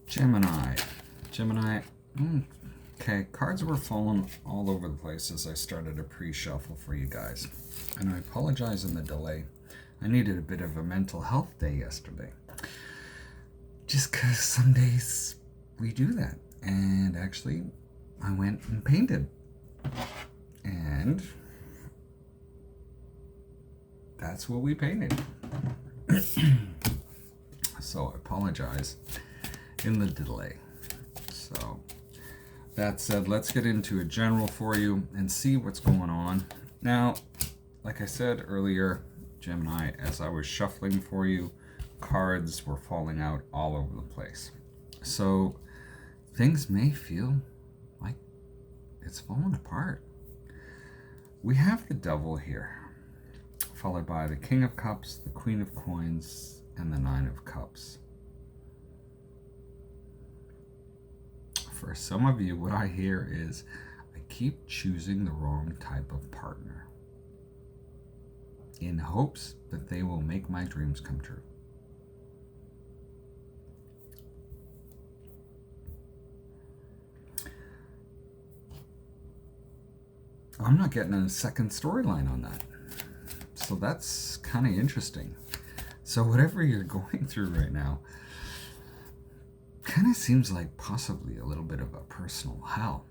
Gemini. Gemini. Okay, cards were falling all over the place as I started a pre-shuffle for you guys. And I apologize in the delay. I needed a bit of a mental health day yesterday. Just because some days we do that. And actually, I went and painted. And that's what we painted. So I apologize in the delay. So that said, let's get into a general for you and see what's going on. Now, like I said earlier, Gemini, as I was shuffling for you, cards were falling out all over the place. So things may feel like it's falling apart. We have the Devil here, followed by the King of Cups, the Queen of Coins, and the Nine of Cups. For some of you, what I hear is, I keep choosing the wrong type of partner in hopes that they will make my dreams come true. I'm not getting a second storyline on that. So that's kind of interesting. So whatever you're going through right now kind of seems like possibly a little bit of a personal hell.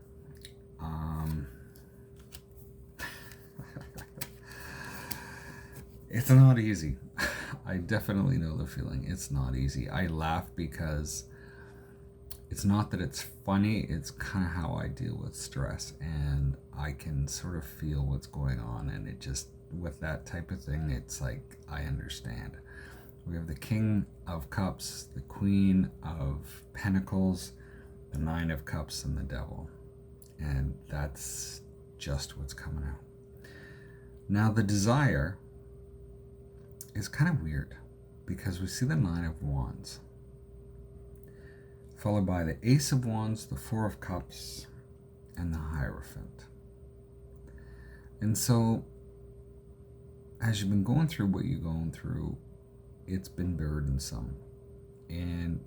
It's not easy. I definitely know the feeling. It's not easy. I laugh because it's not that it's funny, it's kind of how I deal with stress, and I can sort of feel what's going on, and it just, with that type of thing, it's like, I understand. We have the King of Cups, the Queen of Pentacles, the Nine of Cups, and the Devil. And that's just what's coming out. Now, the Desire is kind of weird because we see the Nine of Wands, followed by the Ace of Wands, the Four of Cups, and the Hierophant. And so, as you've been going through what you're going through, it's been burdensome. And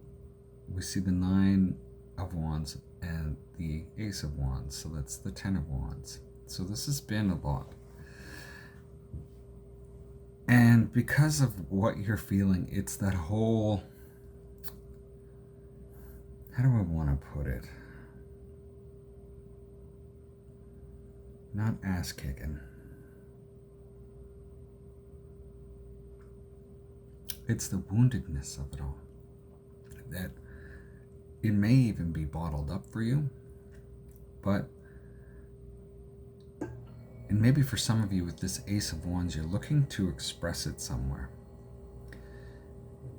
we see the Nine of Wands and the Ace of Wands, so that's the Ten of Wands. So this has been a lot. And because of what you're feeling, it's that whole, how do I want to put it? Not ass kicking. It's the woundedness of it all. That it may even be bottled up for you, but, and maybe for some of you with this Ace of Wands, you're looking to express it somewhere.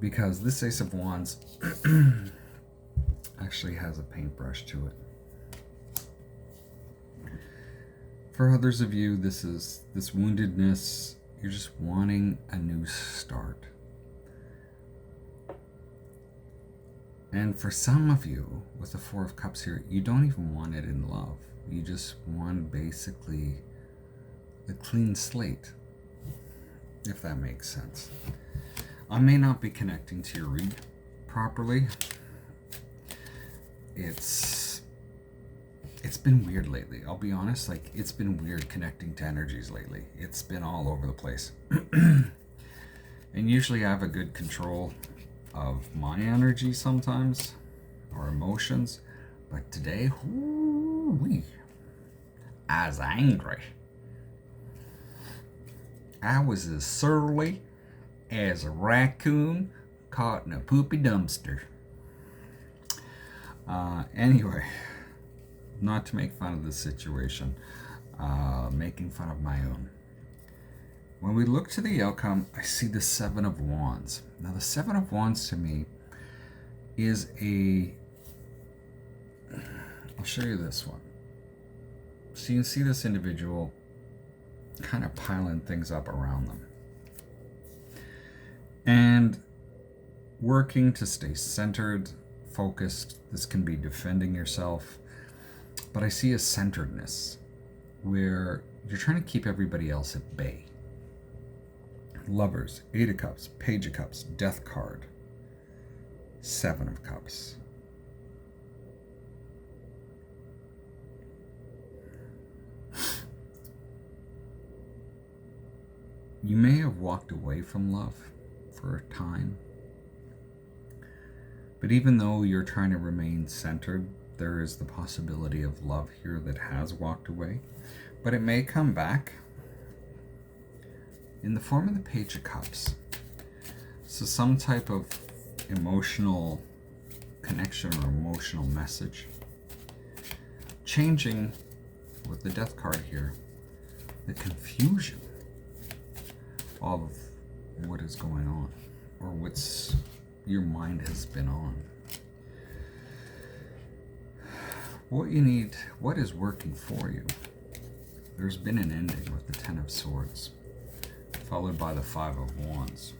Because this Ace of Wands actually has a paintbrush to it. For others of you, this is this woundedness, you're just wanting a new start. And for some of you, with the Four of Cups here, you don't even want it in love. You just want basically a clean slate, if that makes sense. I may not be connecting to your read properly. It's been weird lately. I'll be honest, like, it's been weird connecting to energies lately. It's been all over the place. And usually I have a good control of my energy sometimes, or emotions, but today, whoo-wee, I was angry. I was as surly as a raccoon caught in a poopy dumpster. Anyway, not to make fun of the situation, making fun of my own. When we look to the outcome, I see the Seven of Wands. Now, the Seven of Wands to me is I'll show you this one. So you can see this individual kind of piling things up around them. And working to stay centered, focused. This can be defending yourself. But I see a centeredness where you're trying to keep everybody else at bay. Lovers, Eight of Cups, Page of Cups, Death card, Seven of Cups. You may have walked away from love for a time, but even though you're trying to remain centered, there is the possibility of love here that has walked away, but it may come back in the form of the Page of Cups. So some type of emotional connection or emotional message. Changing with the Death card here, the confusion of what is going on, or what's your mind has been on. What you need, what is working for you. There's been an ending with the Ten of Swords, followed by the Five of Wands.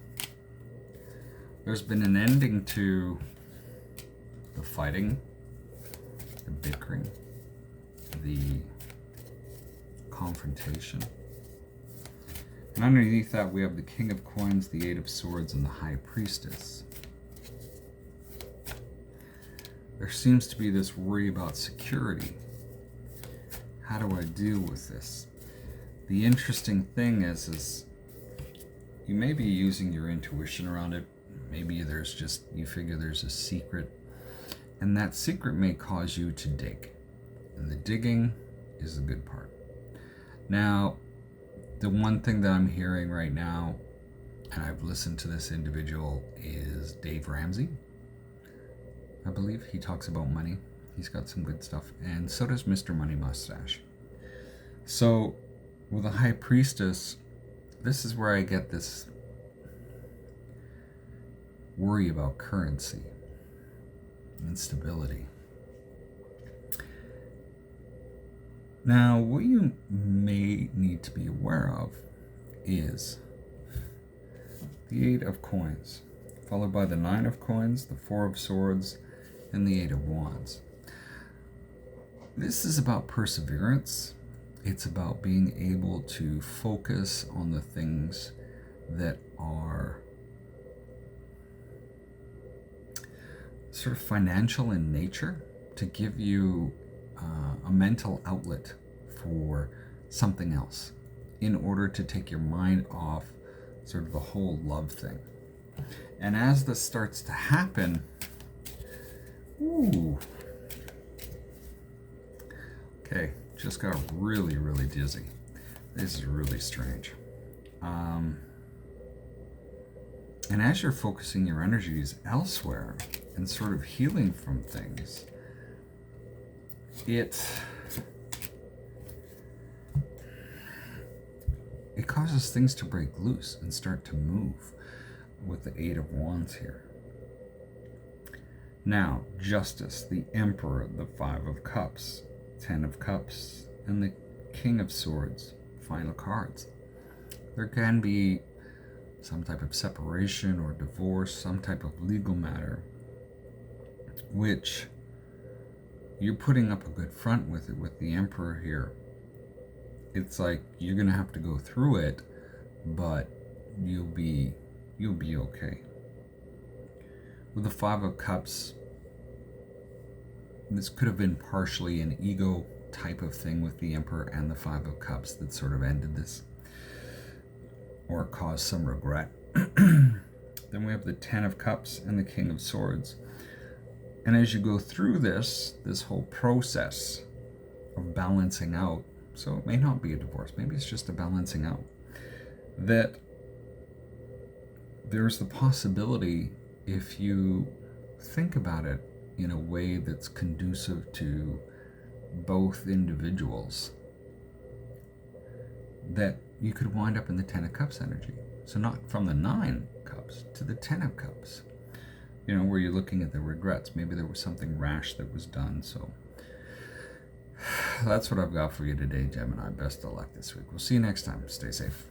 There's been an ending to the fighting, the bickering, the confrontation. And underneath that, we have the King of Coins, the Eight of Swords, and the High Priestess. There seems to be this worry about security. How do I deal with this? The interesting thing is you may be using your intuition around it. Maybe there's just, you figure there's a secret, and that secret may cause you to dig. And the digging is the good part. Now, the one thing that I'm hearing right now, and I've listened to this individual, is Dave Ramsey. I believe he talks about money. He's got some good stuff. And so does Mr. Money Mustache. So with a High Priestess, this is where I get this worry about currency and stability. Now, what you may need to be aware of is the Eight of Coins, followed by the Nine of Coins, the Four of Swords, and the Eight of Wands. This is about perseverance. It's about being able to focus on the things that are sort of financial in nature, to give you a mental outlet for something else in order to take your mind off sort of the whole love thing. And as this starts to happen, ooh, okay, just got really, really dizzy. This is really strange. And as you're focusing your energies elsewhere and sort of healing from things, it causes things to break loose and start to move with the Eight of Wands here. Now, Justice, the Emperor, the Five of Cups, Ten of Cups, and the King of Swords, final cards. There can be some type of separation or divorce, some type of legal matter, which you're putting up a good front with it with the Emperor here. It's like you're gonna have to go through it, but you'll be okay. With the Five of Cups, this could have been partially an ego type of thing with the Emperor and the Five of Cups that sort of ended this, or caused some regret. Then we have the Ten of Cups and the King of Swords. And as you go through this whole process of balancing out, so it may not be a divorce, maybe it's just a balancing out, that there's the possibility, if you think about it in a way that's conducive to both individuals, that you could wind up in the Ten of Cups energy. So not from the Nine Cups to the Ten of Cups. You know, where you're looking at the regrets. Maybe there was something rash that was done. So that's what I've got for you today, Gemini. Best of luck this week. We'll see you next time. Stay safe.